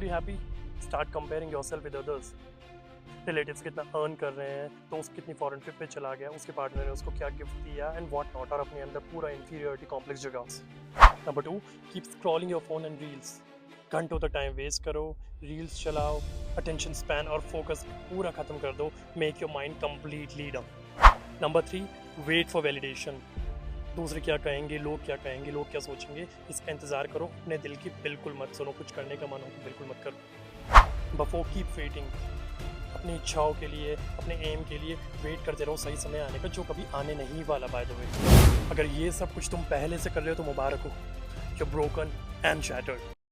truly happy, start comparing yourself with others. Relatives कितना earn कर रहे हैं, दोस्त कितनी फॉरेन ट्रिप पे चला गया, उसके पार्टनर ने उसको क्या गिफ्ट दिया एंड व्हाट नॉट, और अपने अंदर पूरा इंफीरियरिटी कॉम्प्लेक्स जगह। Number 2, keep scrolling your phone and reels. घंटों तक टाइम वेस्ट करो, रील्स चलाओ, अटेंशन स्पैन और फोकस पूरा ख़त्म कर दो, make your mind completely dumb. Number 3, wait for validation. दूसरे क्या कहेंगे, लोग क्या कहेंगे, लोग क्या सोचेंगे, इसका इंतज़ार करो, अपने दिल की बिल्कुल मत सुनो। कुछ करने का मन हो तो बिल्कुल मत करो। Number 4, keep waiting. अपनी इच्छाओं के लिए, अपने एम के लिए वेट करते रहो सही समय आने का, जो कभी आने नहीं वाला बाय द वे। अगर ये सब कुछ तुम पहले से कर रहे हो तो मुबारक हो, you are broken and shattered.